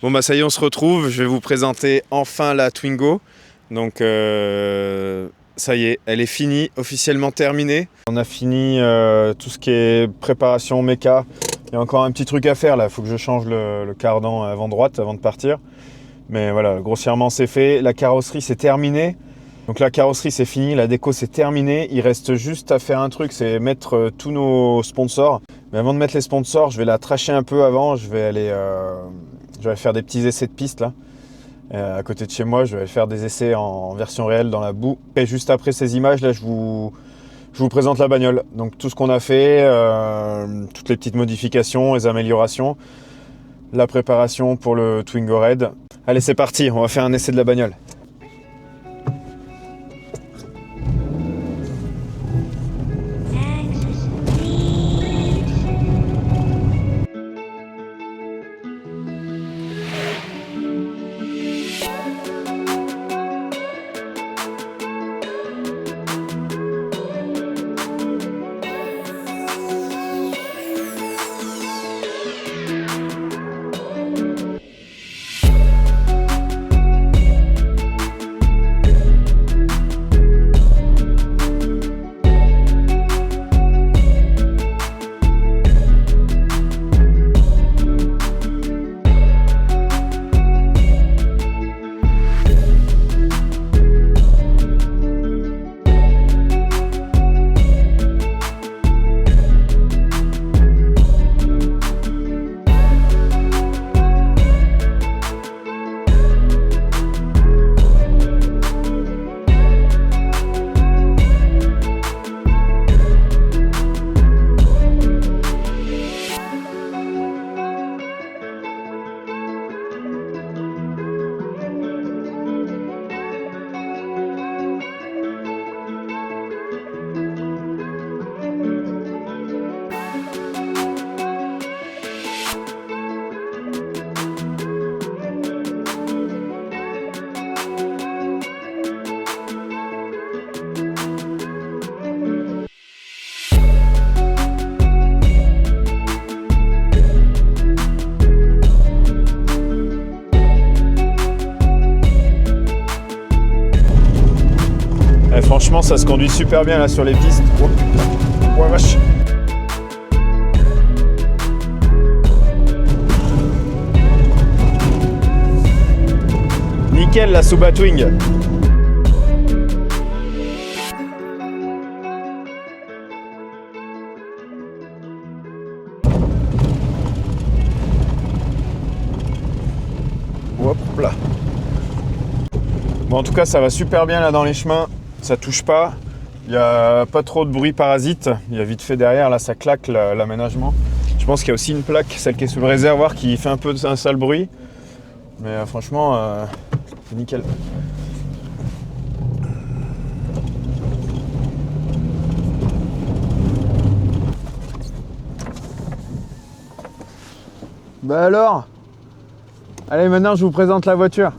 Bon bah ça y est, on se retrouve. Je vais vous présenter enfin la Twingo. Donc ça y est, elle est finie, officiellement terminée. On a fini tout ce qui est préparation méca. Il y a encore un petit truc à faire là, il faut que je change le cardan avant droite avant de partir. Mais voilà, grossièrement c'est fait. La carrosserie c'est terminé. Donc la carrosserie c'est fini, la déco c'est terminé. Il reste juste à faire un truc, c'est mettre tous nos sponsors. Mais avant de mettre les sponsors, je vais la tracher un peu avant. Je vais faire des petits essais de piste là. À côté de chez moi, je vais faire des essais en version réelle dans la boue. Et juste après ces images là, je vous présente la bagnole. Donc tout ce qu'on a fait, toutes les petites modifications, les améliorations, la préparation pour le Twingo Red. Allez, c'est parti, on va faire un essai de la bagnole. Franchement, ça se conduit super bien là sur les pistes. Oh, oh vache. Nickel la Suba Twing. Hop là. Bon, en tout cas, ça va super bien là dans les chemins. Ça touche pas, il n'y a pas trop de bruit parasite, il y a vite fait derrière, là ça claque l'aménagement. Je pense qu'il y a aussi une plaque, celle qui est sous le réservoir, qui fait un peu un sale bruit. Mais franchement, c'est nickel. Bah alors, allez maintenant je vous présente la voiture.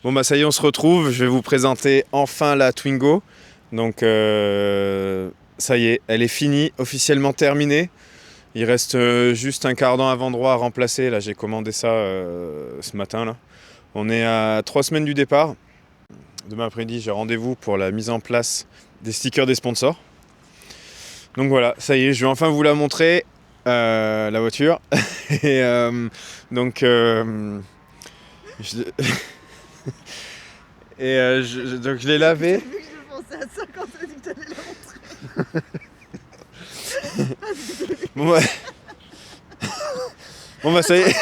Bon bah ça y est, on se retrouve. Je vais vous présenter enfin la Twingo. Donc ça y est, elle est finie, officiellement terminée. Il reste juste un cardan avant droit à remplacer. Là, j'ai commandé ça ce matin là. On est à 3 semaines du départ. Demain après-midi, j'ai rendez-vous pour la mise en place des stickers des sponsors. Donc voilà, ça y est, je vais enfin vous la montrer, la voiture. Et donc donc je l'ai lavé. J'ai vu que je pensais à ça quand t'as dit que t'allais la montrer. Bon, ouais. Bon bah ça y est.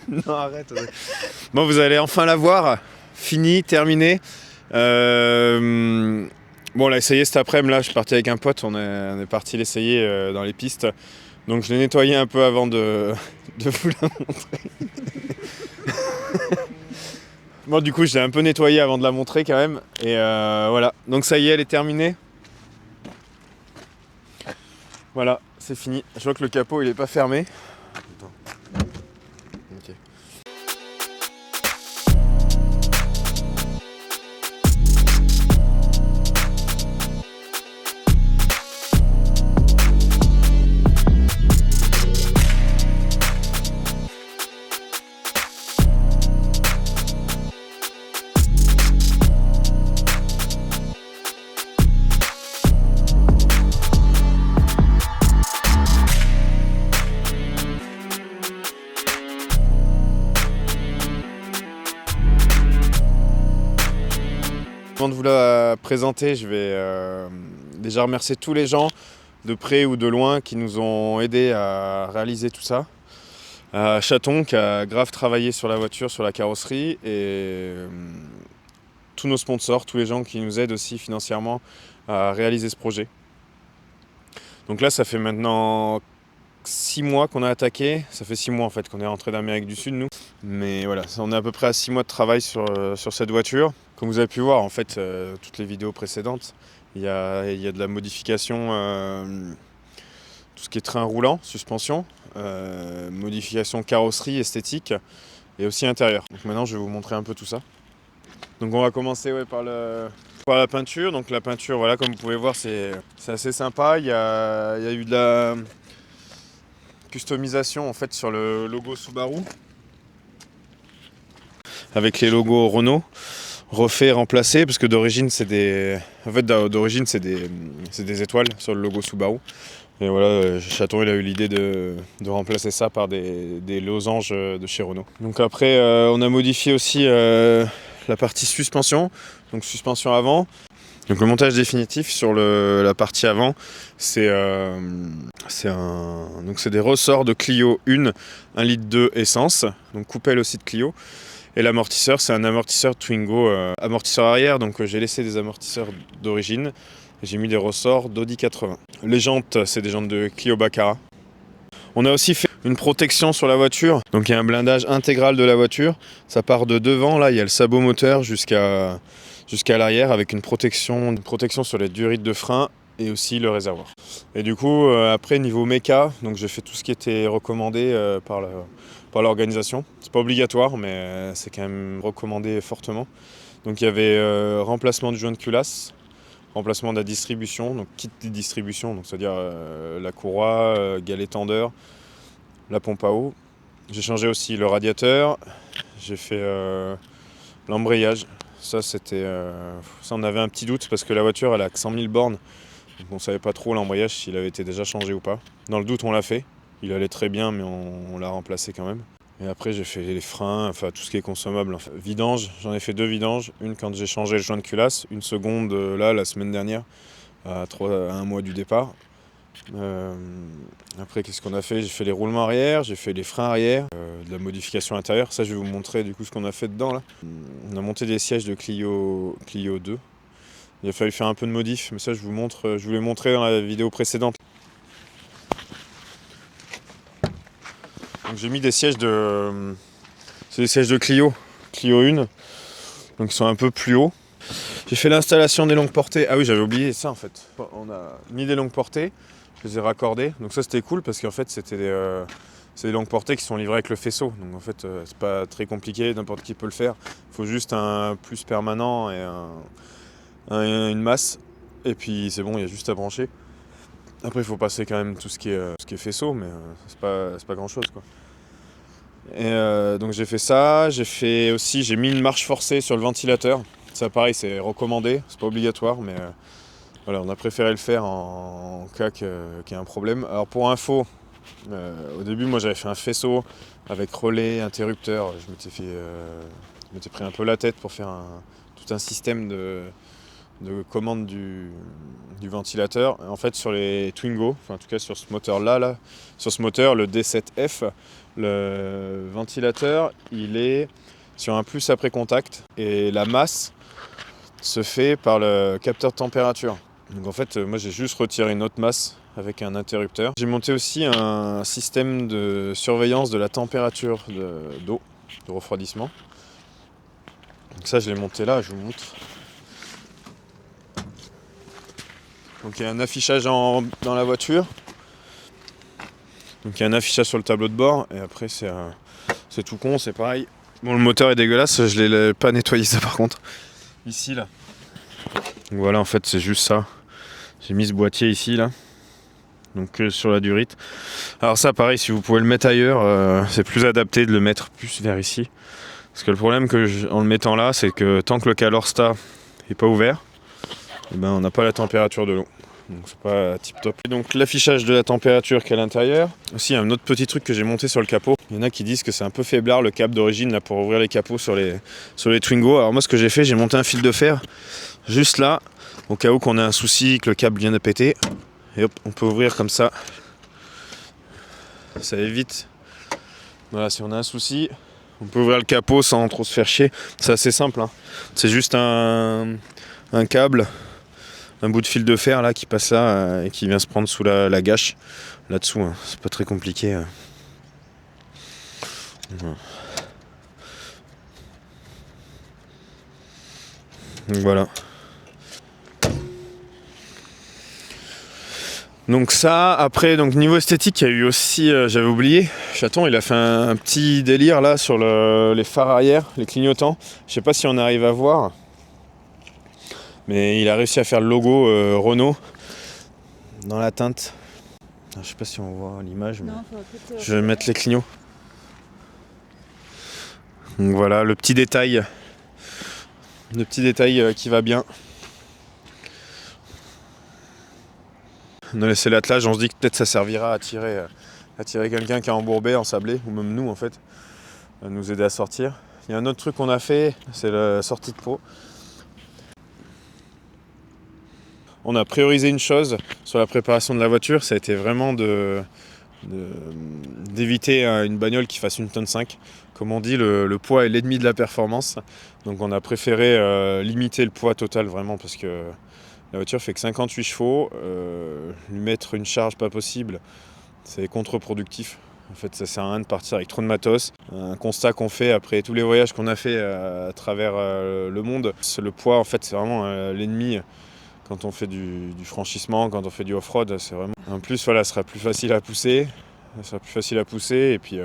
Non, arrête. Bon, vous allez enfin la voir. Fini, terminé. Bon, on l'a essayé cet après-midi. Là, je suis parti avec un pote. On est parti l'essayer dans les pistes. Donc, je l'ai nettoyé un peu avant de vous la montrer. Bon, du coup, je l'ai un peu nettoyé avant de la montrer quand même. Et voilà. Donc, ça y est, elle est terminée. Voilà, c'est fini. Je vois que le capot, il est pas fermé. Attends. Ok. Avant de vous la présenter, je vais déjà remercier tous les gens de près ou de loin qui nous ont aidés à réaliser tout ça. Chaton qui a grave travaillé sur la voiture, sur la carrosserie, et tous nos sponsors, tous les gens qui nous aident aussi financièrement à réaliser ce projet. Donc là, ça fait maintenant 6 mois qu'on a attaqué. Ça fait 6 mois en fait qu'on est rentré d'Amérique du Sud, nous. Mais voilà, on est à peu près à 6 mois de travail sur cette voiture. Comme vous avez pu voir, en fait, toutes les vidéos précédentes, il y a de la modification, tout ce qui est train roulant, suspension, modification carrosserie, esthétique et aussi intérieur. Donc maintenant, je vais vous montrer un peu tout ça. Donc on va commencer par la peinture. Donc la peinture, voilà, comme vous pouvez voir, c'est assez sympa. Il y a eu de la customisation en fait sur le logo Subaru avec les logos Renault. Refait, remplacé, parce que d'origine c'est des étoiles sur le logo Subaru. Et voilà, Chaton il a eu l'idée de remplacer ça par des losanges de chez Renault. Donc après on a modifié aussi la partie suspension, donc suspension avant. Donc le montage définitif sur la partie avant, c'est des ressorts de Clio 1 litre 2 essence, donc coupelle aussi de Clio. Et l'amortisseur, c'est un amortisseur Twingo, amortisseur arrière, donc j'ai laissé des amortisseurs d'origine. J'ai mis des ressorts d'Audi 80. Les jantes, c'est des jantes de Clio Baccara. On a aussi fait une protection sur la voiture. Donc il y a un blindage intégral de la voiture. Ça part de devant, là il y a le sabot moteur jusqu'à l'arrière avec une protection sur les durites de frein et aussi le réservoir. Et du coup, après niveau méca, donc j'ai fait tout ce qui était recommandé par l'organisation. C'est pas obligatoire, mais c'est quand même recommandé fortement. Donc il y avait remplacement du joint de culasse, remplacement de la distribution, donc kit de distribution, donc c'est-à-dire la courroie, galet tendeur, la pompe à eau. J'ai changé aussi le radiateur, j'ai fait l'embrayage. Ça on avait un petit doute parce que la voiture elle a que 100 000 bornes. Donc on savait pas trop l'embrayage s'il avait été déjà changé ou pas. Dans le doute on l'a fait. Il allait très bien mais on l'a remplacé quand même. Et après j'ai fait les freins, enfin tout ce qui est consommable. Enfin, vidange, j'en ai fait 2 vidanges. Une quand j'ai changé le joint de culasse, une seconde là la semaine dernière, à 1 mois du départ. Après qu'est-ce qu'on a fait? J'ai fait les roulements arrière, j'ai fait les freins arrière, de la modification intérieure. Ça je vais vous montrer du coup ce qu'on a fait dedans là. On a monté des sièges de Clio 2. Il a fallu faire un peu de modif, mais ça je vous l'ai montré dans la vidéo précédente. Donc j'ai mis des sièges c'est des sièges de Clio 1, donc ils sont un peu plus hauts. J'ai fait l'installation des longues portées. Ah oui, j'avais oublié ça en fait. On a mis des longues portées, je les ai raccordées. Donc ça c'était cool parce qu'en fait c'est des longues portées qui sont livrées avec le faisceau. Donc en fait c'est pas très compliqué, n'importe qui peut le faire. Il faut juste un plus permanent et une masse. Et puis c'est bon, il y a juste à brancher. Après il faut passer quand même tout ce qui est faisceau, mais c'est pas grand chose quoi. Et donc j'ai fait ça, j'ai mis une marche forcée sur le ventilateur. Ça pareil c'est recommandé, c'est pas obligatoire, mais voilà, on a préféré le faire en cas qu'il y ait un problème. Alors pour info, au début moi j'avais fait un faisceau avec relais, interrupteur. Je m'étais pris un peu la tête pour faire tout un système de de commande du ventilateur. En fait, sur les Twingo, enfin en tout cas sur ce moteur-là, sur ce moteur, le D7F, le ventilateur, il est sur un plus après contact et la masse se fait par le capteur de température. Donc en fait, moi j'ai juste retiré une autre masse avec un interrupteur. J'ai monté aussi un système de surveillance de la température d'eau, de refroidissement. Donc ça, je l'ai monté là, je vous montre. Donc il y a un affichage dans la voiture. Donc il y a un affichage sur le tableau de bord. Et après, c'est tout con, c'est pareil. Bon, le moteur est dégueulasse, je ne l'ai pas nettoyé ça par contre. Ici, là. Donc voilà, en fait, c'est juste ça. J'ai mis ce boîtier ici, là. Donc sur la durite. Alors ça, pareil, si vous pouvez le mettre ailleurs, c'est plus adapté de le mettre plus vers ici. Parce que le problème en le mettant là, c'est que tant que le calorsta n'est pas ouvert, eh ben, on n'a pas la température de l'eau. Donc c'est pas tip top. Et donc l'affichage de la température qui est à l'intérieur. Aussi, il y a un autre petit truc que j'ai monté sur le capot. Il y en a qui disent que c'est un peu faiblard le câble d'origine là, pour ouvrir les capots sur les Twingo. Alors moi, ce que j'ai fait, j'ai monté un fil de fer juste là, au cas où qu'on ait un souci, que le câble vient de péter. Et hop, on peut ouvrir comme ça. Ça évite. Voilà, si on a un souci, on peut ouvrir le capot sans trop se faire chier. C'est assez simple, hein. C'est juste un câble, un bout de fil de fer là qui passe là et qui vient se prendre sous la gâche là-dessous, hein. C'est pas très compliqué. Donc voilà. Donc ça, après, donc niveau esthétique, il y a eu aussi, j'avais oublié, Chaton, il a fait un petit délire là sur les phares arrière, les clignotants. Je sais pas si on arrive à voir, mais il a réussi à faire le logo Renault dans la teinte. Je sais pas si on voit l'image, mais je vais mettre les clignots. Donc voilà, le petit détail qui va bien. On a laissé l'attelage, on se dit que peut-être ça servira à attirer quelqu'un qui est embourbé, ensablé, ou même nous en fait, à nous aider à sortir. Il y a un autre truc qu'on a fait, c'est la sortie de pot. On a priorisé une chose sur la préparation de la voiture, ça a été vraiment d'éviter une bagnole qui fasse 1,5 tonne. Comme on dit, le poids est l'ennemi de la performance. Donc on a préféré limiter le poids total vraiment parce que la voiture fait que 58 chevaux. Lui mettre une charge pas possible, c'est contre-productif. En fait, ça sert à rien de partir avec trop de matos. Un constat qu'on fait après tous les voyages qu'on a fait à travers le monde, c'est le poids, en fait, c'est vraiment l'ennemi. Quand on fait du franchissement, quand on fait du off-road, c'est vraiment... En plus, voilà, ce sera plus facile à pousser. Et puis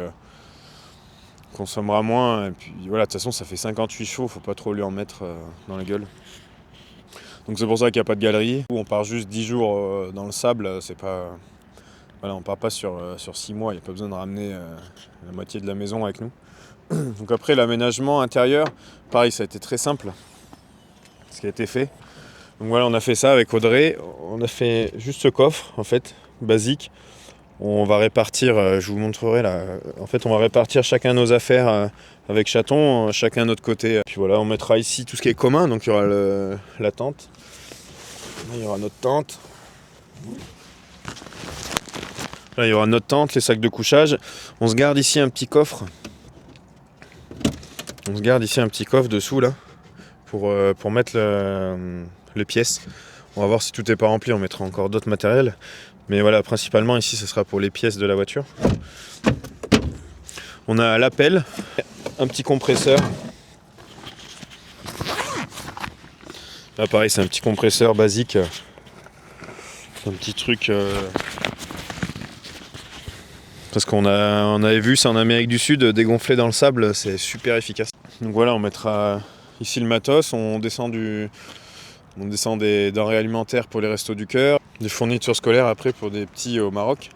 consommera moins. Et puis voilà, de toute façon, ça fait 58 chevaux, faut pas trop lui en mettre dans la gueule. Donc c'est pour ça qu'il n'y a pas de galerie. On part juste 10 jours dans le sable, c'est pas... Voilà, on part pas sur 6 mois, il n'y a pas besoin de ramener la moitié de la maison avec nous. Donc après, l'aménagement intérieur, pareil, ça a été très simple, ce qui a été fait. Donc voilà, on a fait ça avec Audrey, on a fait juste ce coffre, en fait, basique. On va répartir, je vous montrerai là, en fait on va répartir chacun nos affaires avec Chaton, chacun de notre côté. Puis voilà, on mettra ici tout ce qui est commun, donc il y aura la tente. Là, il y aura notre tente. Là, il y aura notre tente, les sacs de couchage. On se garde ici un petit coffre. Dessous là, pour mettre les pièces. On va voir si tout n'est pas rempli, on mettra encore d'autres matériels. Mais voilà, principalement ici, ce sera pour les pièces de la voiture. On a l'appel, un petit compresseur. Là, pareil, c'est un petit compresseur basique. C'est un petit truc... Parce qu'on avait vu ça en Amérique du Sud, dégonfler dans le sable, c'est super efficace. Donc voilà, on mettra ici le matos, on descend des denrées alimentaires pour les restos du cœur, des fournitures scolaires après pour des petits au Maroc.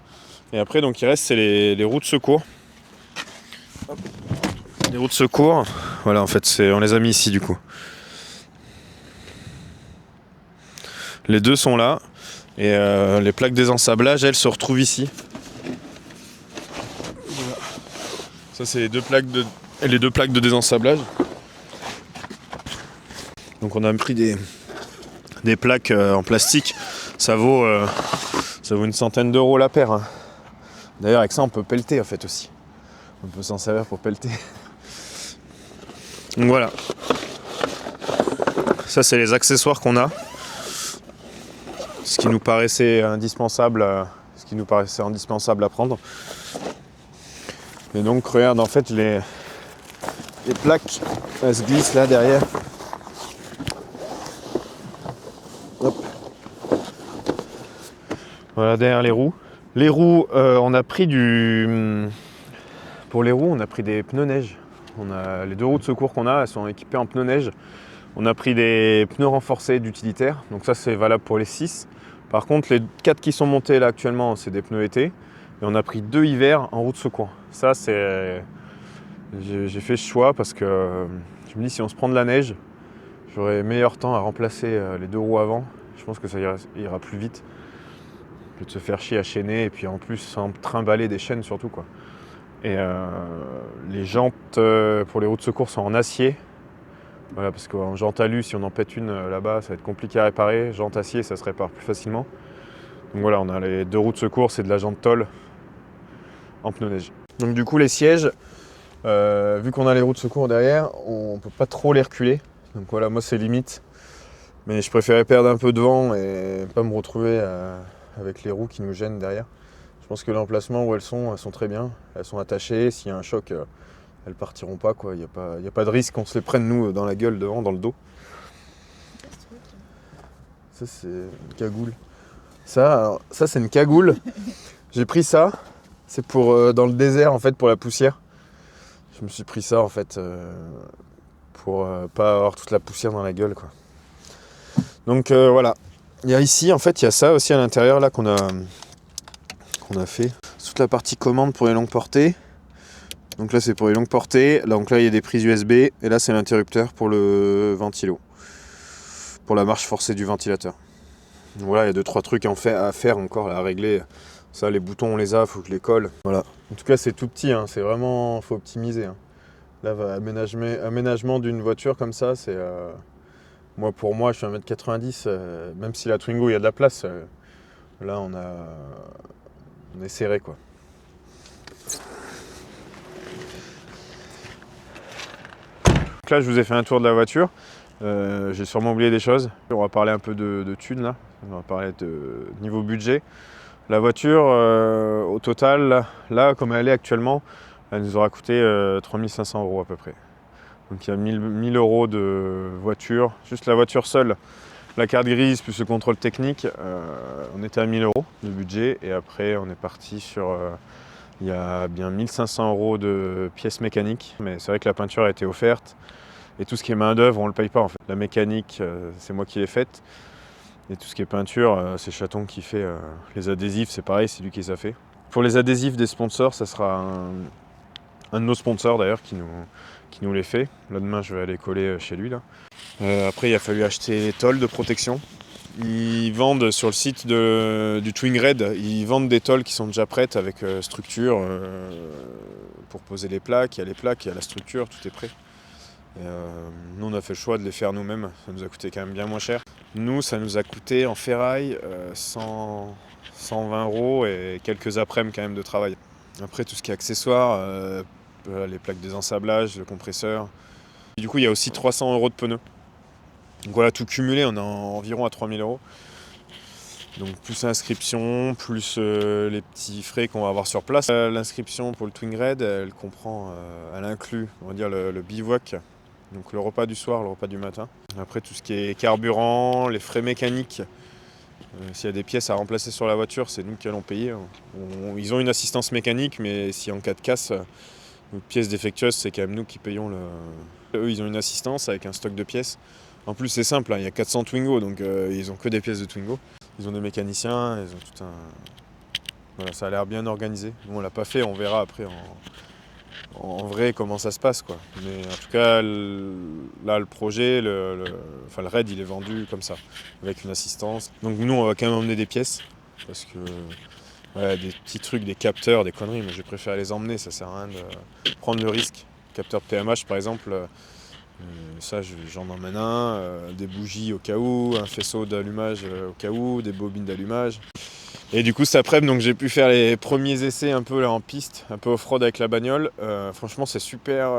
Et après, donc il reste, c'est les roues de secours. Hop. Les roues de secours, voilà, en fait, on les a mis ici du coup. Les deux sont là, et les plaques désensablage, elles se retrouvent ici. Voilà. Ça, c'est les deux plaques de désensablage. Donc on a pris des des plaques en plastique, ça vaut une centaine d'euros la paire. Hein. D'ailleurs avec ça on peut pelleter en fait aussi. On peut s'en servir pour pelleter. Donc voilà. Ça c'est les accessoires qu'on a. Ce qui nous paraissait indispensable à prendre. Et donc regarde en fait les plaques, elles se glissent là derrière. Hop. Voilà derrière les roues. Les roues, on a pris pour les roues, on a pris des pneus neige. Les 2 roues de secours qu'on a, elles sont équipées en pneus neige. On a pris des pneus renforcés d'utilitaire, donc ça c'est valable pour les 6. Par contre, les 4 qui sont montés là actuellement, c'est des pneus été. Et on a pris 2 hivers en roue de secours. Ça c'est... J'ai fait ce choix parce que je me dis si on se prend de la neige, j'aurai meilleur temps à remplacer les 2 roues avant. Je pense que ça ira plus vite que de se faire chier à chaîner et puis en plus sans trimballer des chaînes surtout quoi. Et les jantes pour les roues de secours sont en acier. Voilà, parce qu'en jante alu, si on en pète une là-bas, ça va être compliqué à réparer. Jante acier, ça se répare plus facilement. Donc voilà, on a les 2 roues de secours, c'est de la jante tôle en pneu neige. Donc du coup, les sièges, vu qu'on a les roues de secours derrière, on peut pas trop les reculer. Donc voilà, moi c'est limite. Mais je préférais perdre un peu de vent et pas me retrouver avec les roues qui nous gênent derrière. Je pense que l'emplacement où elles sont très bien. Elles sont attachées, s'il y a un choc, elles partiront pas quoi. Il n'y a pas de risque qu'on se les prenne nous dans la gueule devant, dans le dos. Ça c'est une cagoule. Ça c'est une cagoule. J'ai pris ça. C'est pour dans le désert en fait pour la poussière. Je me suis pris ça en fait pour pas avoir toute la poussière dans la gueule quoi. Donc voilà. Il y a ici en fait il y a ça aussi à l'intérieur là qu'on a fait. Toute la partie commande pour les longues portées. Donc là c'est pour les longues portées, donc là il y a des prises USB et là c'est l'interrupteur pour le ventilo, pour la marche forcée du ventilateur. Donc voilà, il y a 2-3 trucs à faire encore, à régler. Ça les boutons on les a, faut que je les colle. Voilà. En tout cas c'est tout petit, hein. C'est vraiment, faut optimiser. Hein. Là aménagement d'une voiture comme ça, c'est pour moi je suis 1m90, même si la Twingo il y a de la place, là on est serré quoi. Donc là je vous ai fait un tour de la voiture, j'ai sûrement oublié des choses. On va parler un peu de thunes là, on va parler de niveau budget. La voiture au total, là comme elle est actuellement, elle nous aura coûté 3500 € à peu près. Donc il y a 1000 € de voiture, juste la voiture seule, la carte grise plus le contrôle technique, on était à 1000 € de budget et après on est parti sur... il y a bien 1500 € de pièces mécaniques, mais c'est vrai que la peinture a été offerte. Et tout ce qui est main d'œuvre, on ne le paye pas en fait. La mécanique, c'est moi qui l'ai faite. Et tout ce qui est peinture, c'est Chaton qui fait. Les adhésifs, c'est pareil, c'est lui qui les a fait. Pour les adhésifs des sponsors, ça sera un de nos sponsors d'ailleurs qui nous les fait. Là demain, je vais aller coller chez lui. Là. Après, il a fallu acheter les tôles de protection. Ils vendent sur le site du Twin Red, ils vendent des tôles qui sont déjà prêtes avec structure pour poser les plaques. Il y a les plaques, il y a la structure, tout est prêt. Nous on a fait le choix de les faire nous-mêmes, ça nous a coûté quand même bien moins cher. Nous ça nous a coûté en ferraille 120 € et quelques après-midi quand même de travail. Après tout ce qui est accessoires, les plaques des ensablages, le compresseur. Et du coup il y a aussi 300 € de pneus. Donc voilà, tout cumulé on est environ à 3000 €. Donc plus l'inscription, plus les petits frais qu'on va avoir sur place. L'inscription pour le Twin Red, elle inclut on va dire le bivouac. Donc le repas du soir, le repas du matin. Après tout ce qui est carburant, les frais mécaniques. S'il y a des pièces à remplacer sur la voiture, c'est nous qui allons payer. Ils ont une assistance mécanique, mais si en cas de casse, une pièce défectueuse, c'est quand même nous qui payons Eux, ils ont une assistance avec un stock de pièces. En plus, c'est simple, hein, il y a 400 Twingo, donc ils ont que des pièces de Twingo. Ils ont des mécaniciens, ils ont tout un... Voilà, ça a l'air bien organisé. Nous, on l'a pas fait, on verra après en vrai comment ça se passe quoi. Mais en tout cas là le projet, le raid il est vendu comme ça, avec une assistance. Donc nous on va quand même emmener des pièces, parce que voilà, des petits trucs, des capteurs, des conneries, mais je préfère les emmener, ça sert à rien de prendre le risque. Capteur de PMH par exemple, Ça, j'en emmène un, des bougies au cas où, un faisceau d'allumage au cas où, des bobines d'allumage. Et du coup, cet après-midi, donc j'ai pu faire les premiers essais un peu là en piste, un peu off-road avec la bagnole. Franchement, c'est super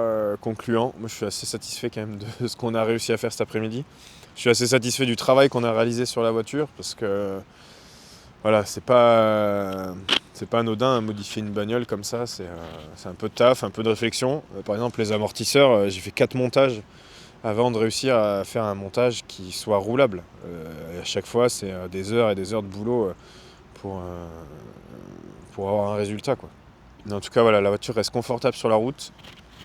concluant. Moi, je suis assez satisfait quand même de ce qu'on a réussi à faire cet après-midi. Je suis assez satisfait du travail qu'on a réalisé sur la voiture parce que voilà, c'est pas anodin à modifier une bagnole comme ça. C'est un peu de taf, un peu de réflexion. Par exemple, les amortisseurs, j'ai fait 4 montages avant de réussir à faire un montage qui soit roulable. Et à chaque fois, c'est des heures et des heures de boulot pour avoir un résultat, quoi. Mais en tout cas, voilà, la voiture reste confortable sur la route.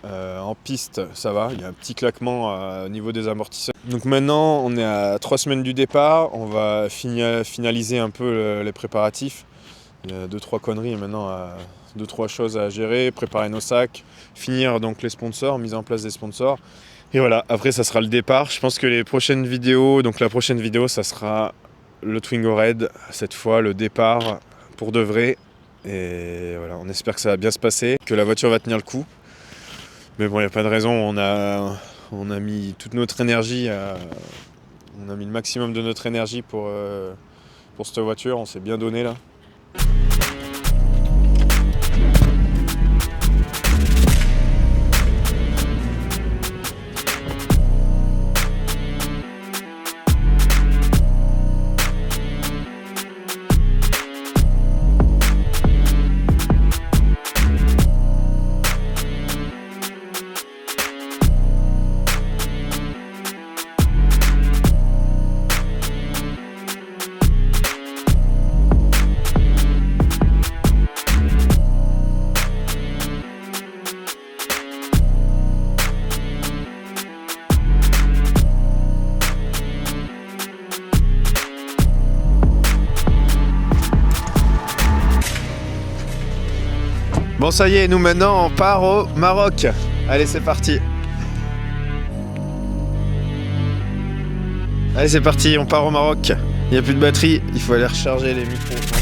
En piste, ça va, il y a un petit claquement au niveau des amortisseurs. Donc maintenant, on est à 3 semaines du départ, on va finaliser un peu les préparatifs. Il y a 2-3 conneries maintenant, 2-3 choses à gérer, préparer nos sacs, finir donc les sponsors, mise en place des sponsors. Et voilà, après ça sera le départ. Je pense que les prochaines vidéos, donc la prochaine vidéo, ça sera le Twingo Red, cette fois le départ pour de vrai. Et voilà, on espère que ça va bien se passer, que la voiture va tenir le coup. Mais bon, il n'y a pas de raison, on a mis toute notre énergie, on a mis le maximum de notre énergie pour cette voiture, on s'est bien donné là. Bon, ça y est, nous maintenant on part au Maroc. Allez, c'est parti. Allez, c'est parti, on part au Maroc. Il n'y a plus de batterie, il faut aller recharger les micros.